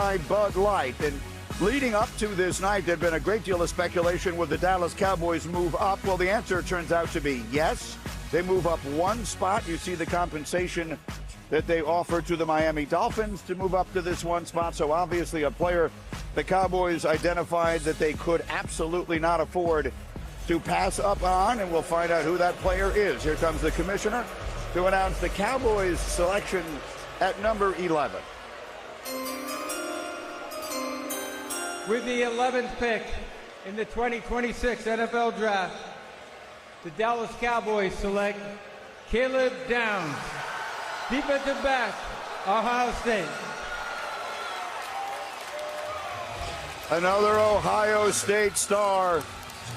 by Bud Light. And leading up to this night, there'd been a great deal of speculation. Would the Dallas Cowboys move up? Well, the answer turns out to be yes. They move up one spot. You see the compensation that they offer to the Miami Dolphins to move up to this one spot. So obviously a player the Cowboys identified that they could absolutely not afford to pass up on, and we'll find out who that player is. Here comes the commissioner to announce the Cowboys selection at number 11. With the 11th pick in the 2026 NFL Draft, the Dallas Cowboys select Caleb Downs, defensive back, Ohio State. Another Ohio State star.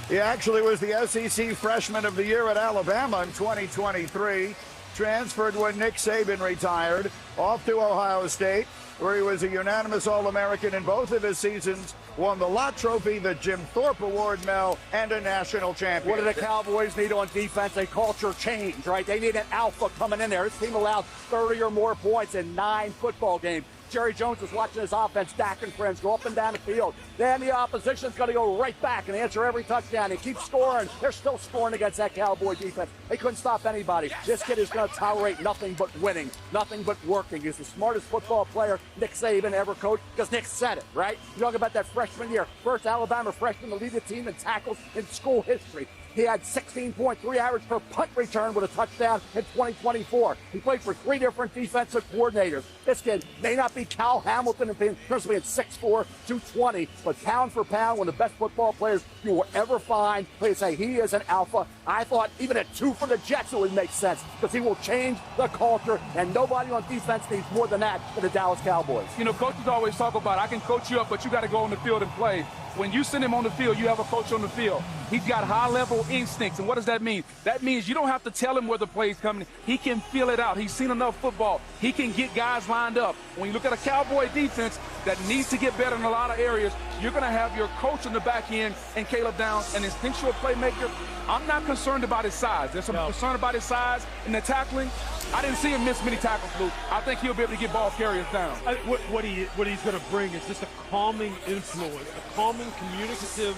He actually was the SEC Freshman of the Year at Alabama in 2023. Transferred when Nick Saban retired, off to Ohio State, where he was a unanimous All-American in both of his seasons, won the Lott Trophy, the Jim Thorpe Award, Mel, and a national champion. What do the Cowboys need on defense? A culture change, right? They need an alpha coming in there. This team allowed 30 or more points in 9 football games. Jerry Jones is watching his offense, Dak and friends, go up and down the field. Then the opposition's going to go right back and answer every touchdown and keep scoring. They're still scoring against that Cowboy defense. They couldn't stop anybody. This kid is going to tolerate nothing but winning, nothing but working. He's the smartest football player Nick Saban ever coached, because Nick said it, right? You talk about that freshman year. First Alabama freshman to lead the team in tackles in school history. He had 16.3 average per punt return with a touchdown in 2024. He played for 3 different defensive coordinators. This kid may not be Cal Hamilton in terms of being 6'4", 220, but pound for pound, one of the best football players you will ever find. They say he is an alpha. I thought even at 2 for the Jets it would make sense, because he will change the culture, and nobody on defense needs more than that for the Dallas Cowboys. You know, coaches always talk about, I can coach you up, but you got to go on the field and play. When you send him on the field, you have a coach on the field. He's got high-level instincts, and what does that mean? That means you don't have to tell him where the play's coming. He can feel it out. He's seen enough football. He can get guys lined up. When you look at a Cowboy defense that needs to get better in a lot of areas, you're going to have your coach on the back end and Caleb Downs, an instinctual playmaker. I'm not concerned about his size. There's some concern about his size and the tackling. I didn't see him miss many tackles, Luke. I think he'll be able to get ball carriers down. What he's going to bring is just a calming influence, a calming, communicative,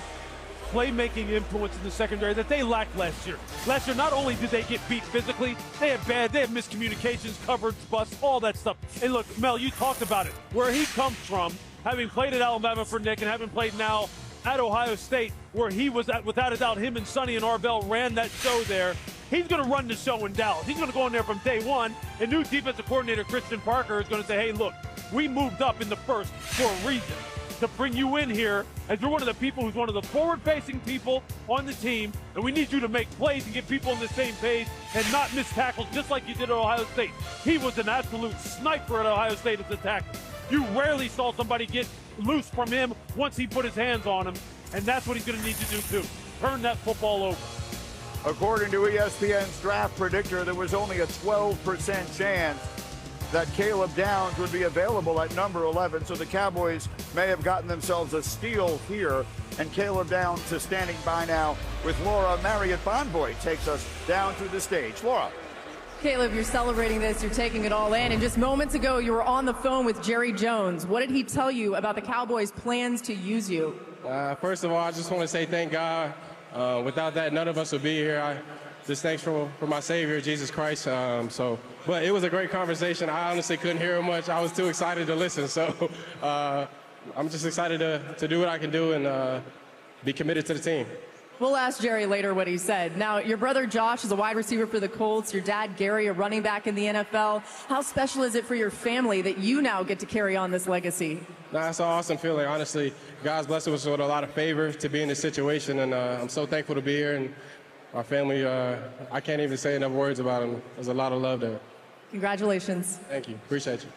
playmaking influence in the secondary that they lacked last year. Last year, not only did they get beat physically, they have miscommunications, coverage, busts, all that stuff. And look, Mel, you talked about it. Where he comes from, having played at Alabama for Nick and having played now at Ohio State, where he was at, without a doubt, him and Sonny and Arvell ran that show there. He's going to run the show in Dallas. He's going to go in there from day one. And new defensive coordinator Christian Parker is going to say, hey, look, we moved up in the first for a reason, to bring you in here as you're one of the people who's one of the forward-facing people on the team, and we need you to make plays and get people on the same page and not miss tackles just like you did at Ohio State. He was an absolute sniper at Ohio State as a tackle. You rarely saw somebody get loose from him once he put his hands on him, and that's what he's going to need to do too. Turn that football over. According to ESPN's draft predictor, there was only a 12% chance that Caleb Downs would be available at number 11, so the Cowboys may have gotten themselves a steal here, and Caleb Downs is standing by now with Laura Marriott Bonvoy takes us down to the stage. Laura. Caleb, you're celebrating this, you're taking it all in, and just moments ago you were on the phone with Jerry Jones. What did he tell you about the Cowboys' plans to use you? First of all, I just want to say thank God. Without that, none of us would be here. Just thanks for my Savior, Jesus Christ. But it was a great conversation. I honestly couldn't hear it much. I was too excited to listen. So I'm just excited to do what I can do and be committed to the team. We'll ask Jerry later what he said. Now, your brother Josh is a wide receiver for the Colts. Your dad Gary, a running back in the NFL. How special is it for your family that you now get to carry on this legacy? It's an awesome feeling. Honestly, God's blessed us with a lot of favor to be in this situation, and I'm so thankful to be here. And our family, I can't even say enough words about them. There's a lot of love there. Congratulations. Thank you. Appreciate you.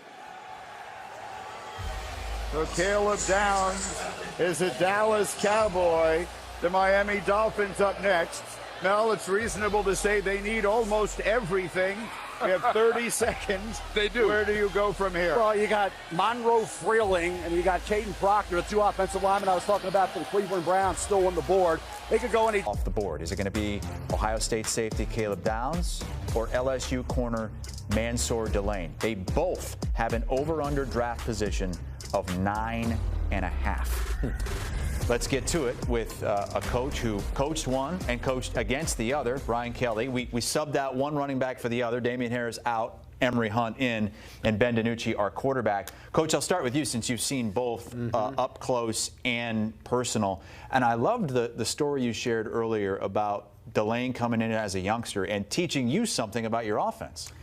So Caleb Downs is a Dallas Cowboy. The Miami Dolphins up next. Mel, it's reasonable to say they need almost everything. We have 30 seconds. They do. Where do you go from here? Well, you got Monroe Freeling and you got Caden Proctor, the 2 offensive linemen I was talking about for the Cleveland Browns, still on the board. They could go any off the board. Is it going to be Ohio State safety Caleb Downs or LSU corner Mansour Delane? They both have an over-under draft position of 9.5. Let's get to it with a coach who coached one and coached against the other, Brian Kelly. We subbed out one running back for the other. Damian Harris out, Emory Hunt in, and Ben DiNucci, our quarterback. Coach, I'll start with you since you've seen both up close and personal. And I loved the story you shared earlier about Delane coming in as a youngster and teaching you something about your offense.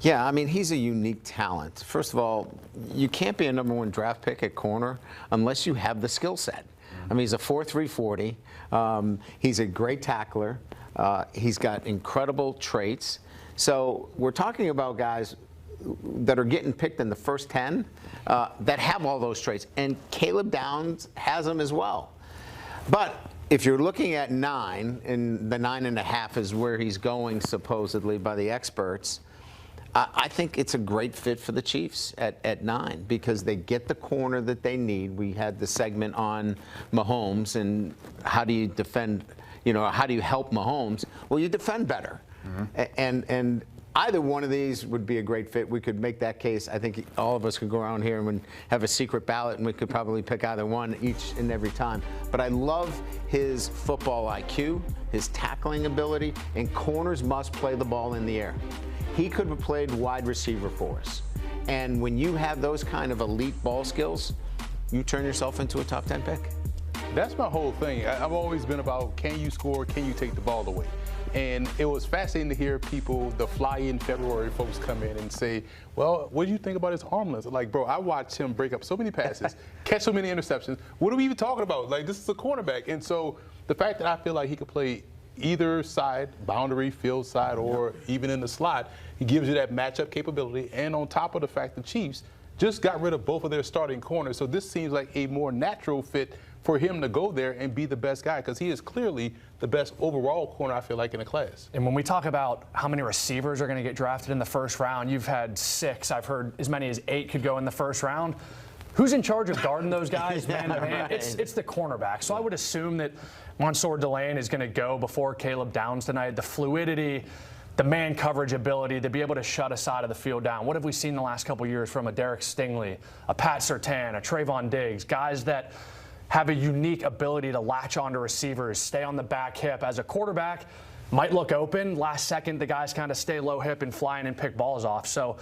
Yeah, I mean, he's a unique talent. First of all, you can't be a #1 draft pick at corner unless you have the skill set. I mean, he's a 4.3 40. He's a great tackler. He's got incredible traits. So we're talking about guys that are getting picked in the first 10 that have all those traits. And Caleb Downs has them as well. But if you're looking at 9, and the 9.5 is where he's going supposedly by the experts, I think it's a great fit for the Chiefs at 9 because they get the corner that they need. We had the segment on Mahomes and how do you defend, how do you help Mahomes? Well, you defend better. And either one of these would be a great fit. We could make that case. I think all of us could go around here and have a secret ballot, and we could probably pick either one each and every time. But I love his football IQ, his tackling ability, and corners must play the ball in the air. He could have played wide receiver for us. And when you have those kind of elite ball skills, you turn yourself into a top 10 pick. That's my whole thing. I've always been about, can you score, can you take the ball away? And it was fascinating to hear people, the fly-in February folks come in and say, well, what do you think about his arm length? Like, bro, I watched him break up so many passes, catch so many interceptions. What are we even talking about? Like, this is a cornerback. And so the fact that I feel like he could play either side, boundary, field side, or even in the slot, he gives you that matchup capability. And on top of the fact the Chiefs just got rid of both of their starting corners. So this seems like a more natural fit for him to go there and be the best guy because he is clearly the best overall corner, I feel like, in the class. And when we talk about how many receivers are going to get drafted in the first round, you've had 6. I've heard as many as 8 could go in the first round. Who's in charge of guarding those guys, man to man? It's the cornerback. So I would assume that Mansour Delane is going to go before Caleb Downs tonight. The fluidity, the man coverage ability to be able to shut a side of the field down. What have we seen the last couple of years from a Derek Stingley, a Pat Surtain, a Trayvon Diggs, guys that have a unique ability to latch onto receivers, stay on the back hip. As a quarterback, might look open. Last second, the guys kind of stay low hip and fly in and pick balls off. So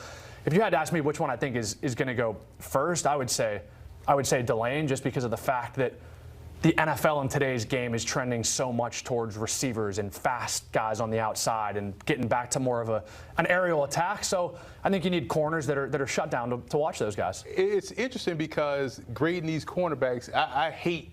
if you had to ask me which one I think is going to go first, I would say Delane, just because of the fact that the NFL in today's game is trending so much towards receivers and fast guys on the outside and getting back to more of an aerial attack. So I think you need corners that are shut down to watch those guys. It's interesting because grading these cornerbacks, I hate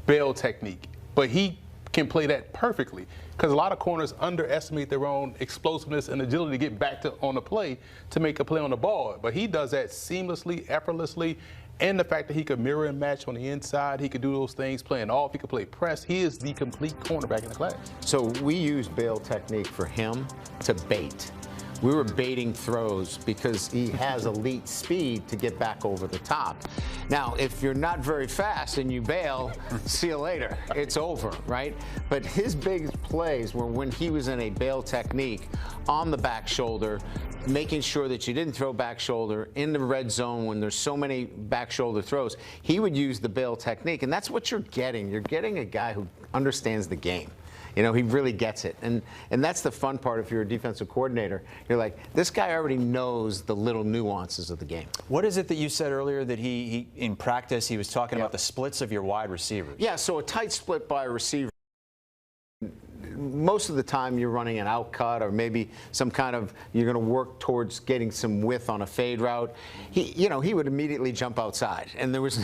bail technique, but he can play that perfectly because a lot of corners underestimate their own explosiveness and agility to get back on the play to make a play on the ball. But he does that seamlessly, effortlessly. And the fact that he could mirror and match on the inside, he could do those things playing off, he could play press. He is the complete cornerback in the class. So we used bail technique for him to bait. We were baiting throws because he has elite speed to get back over the top. Now, if you're not very fast and you bail, see you later. It's over, right? But his biggest plays were when he was in a bail technique on the back shoulder, making sure that you didn't throw back shoulder in the red zone when there's so many back shoulder throws. He would use the bail technique, and that's what you're getting. You're getting a guy who understands the game. He really gets it. And that's the fun part if you're a defensive coordinator. You're like, this guy already knows the little nuances of the game. What is it that you said earlier that he in practice, he was talking about the splits of your wide receivers? Yeah, so a tight split by a receiver. Most of the time you're running an out cut or maybe some kind of, you're going to work towards getting some width on a fade route. He would immediately jump outside and there was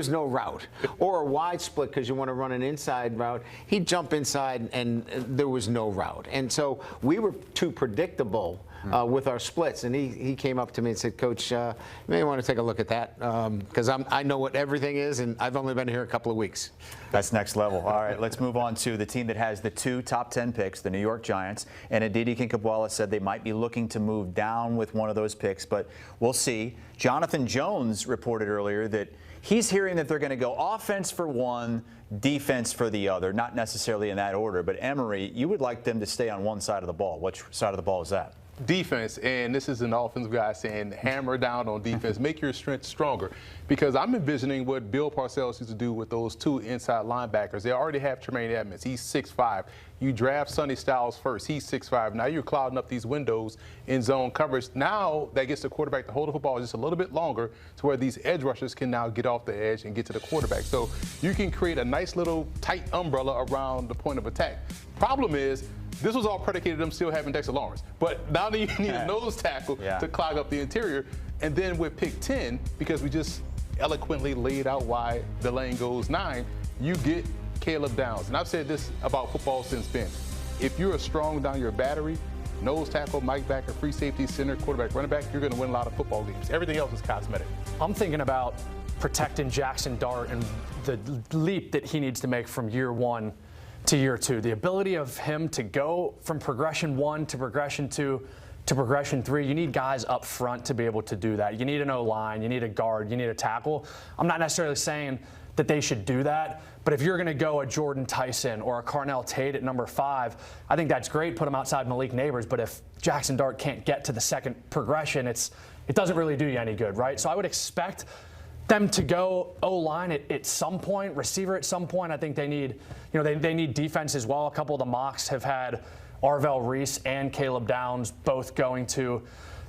no route. Or a wide split because you want to run an inside route. He'd jump inside and there was no route. And so we were too predictable with our splits. And he came up to me and said, Coach, you may want to take a look at that because I know what everything is and I've only been here a couple of weeks. That's next level. All right, let's move on to the team that has the 2 top 10 picks, the New York Giants. And Aditi Kinkhabwala said they might be looking to move down with one of those picks, but we'll see. Jonathan Jones reported earlier that he's hearing that they're going to go offense for one, defense for the other, not necessarily in that order. But Emory, you would like them to stay on one side of the ball. Which side of the ball is that? defense, and this is an offensive guy saying hammer down on defense, make your strength stronger. Because I'm envisioning what Bill Parcells used to do with those two inside linebackers. They already have Tremaine Edmonds. He's 6'5". You draft Sonny Styles first. He's 6'5". Now you're clouding up these windows in zone coverage. Now that gets the quarterback to hold the football just a little bit longer to where these edge rushers can now get off the edge and get to the quarterback. So you can create a nice little tight umbrella around the point of attack. Problem is, this was all predicated on them still having Dexter Lawrence. But now you need a nose tackle to clog up the interior. And then with pick 10, because we just eloquently laid out why the lane goes 9, you get Caleb Downs. And I've said this about football since then. If you're a strong down your battery, nose tackle, Mike backer, free safety, center, quarterback, running back, you're going to win a lot of football games. Everything else is cosmetic. I'm thinking about protecting Jackson Dart and the leap that he needs to make from year 1 to year 2. The ability of him to go from progression 1 to progression 2 to progression 3. You need guys up front to be able to do that. You need an O-line, you need a guard, you need a tackle. I'm not necessarily saying that they should do that, but if you're going to go a Jordan Tyson or a Carnell Tate at number 5, I think that's great. Put him outside Malik Neighbors, but if Jackson Dart can't get to the second progression, it doesn't really do you any good, right? So I would expect them to go O-line at some point, receiver at some point. I think they need, they need defense as well. A couple of the mocks have had Arvell Reese and Caleb Downs both going to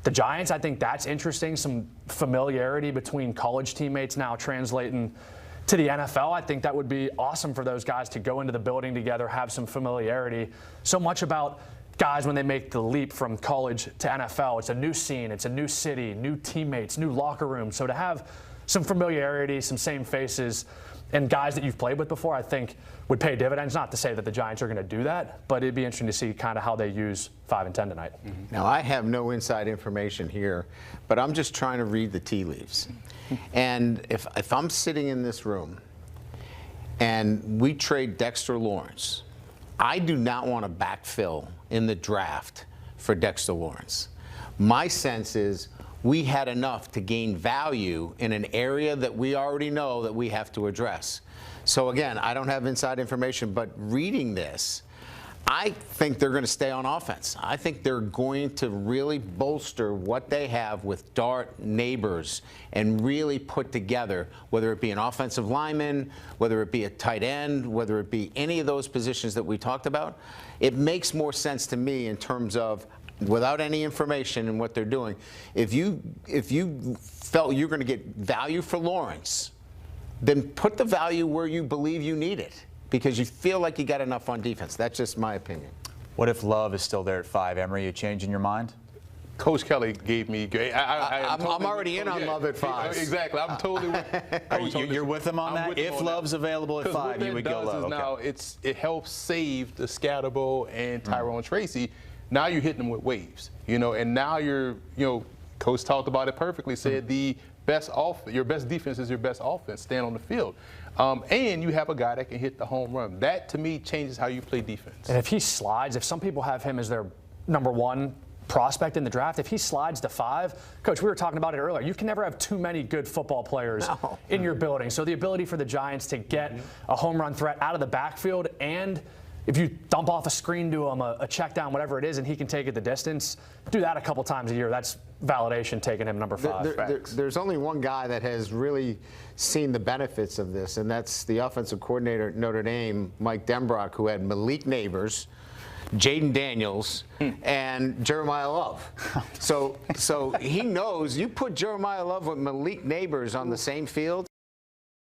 the Giants. I think that's interesting. Some familiarity between college teammates now translating to the NFL. I think that would be awesome for those guys to go into the building together, have some familiarity. So much about guys when they make the leap from college to NFL. It's a new scene, it's a new city, new teammates, new locker room. So to have some familiarity, some same faces, and guys that you've played with before, I think would pay dividends. Not to say that the Giants are going to do that, but it'd be interesting to see kind of how they use 5 and 10 tonight. Now, I have no inside information here, but I'm just trying to read the tea leaves. And if I'm sitting in this room and we trade Dexter Lawrence, I do not want to backfill in the draft for Dexter Lawrence. My sense is we had enough to gain value in an area that we already know that we have to address. So again, I don't have inside information, but reading this, I think they're going to stay on offense. I think they're going to really bolster what they have with Dart, Neighbors, and really put together, whether it be an offensive lineman, whether it be a tight end, whether it be any of those positions that we talked about. It makes more sense to me in terms of, without any information in what they're doing, if you felt you're going to get value for Lawrence, then put the value where you believe you need it, because you feel like you got enough on defense. That's just my opinion. What if Love is still there at 5? Emory, you changing your mind? Coach Kelly gave me. I'm already in on Love at 5. Exactly. I'm totally with You're with him on that? If Love's available at 5, you would go Love. Now it helps save the Scatterbo and Tyrone Tracy. Now you're hitting them with waves, and now you're, Coach talked about it perfectly. Said your best defense is your best offense. Stand on the field, and you have a guy that can hit the home run. That to me changes how you play defense. And if he slides, if some people have him as their number 1 prospect in the draft, if he slides to 5, Coach, we were talking about it earlier. You can never have too many good football players in your building. So the ability for the Giants to get a home run threat out of the backfield, and if you dump off a screen to him, a check down, whatever it is, and he can take it the distance, do that a couple times a year. That's validation taking him number 5. There's only one guy that has really seen the benefits of this, and that's the offensive coordinator at Notre Dame, Mike Denbrock, who had Malik Neighbors, Jaden Daniels, and Jeremiah Love. So he knows you put Jeremiah Love with Malik Neighbors on the same field,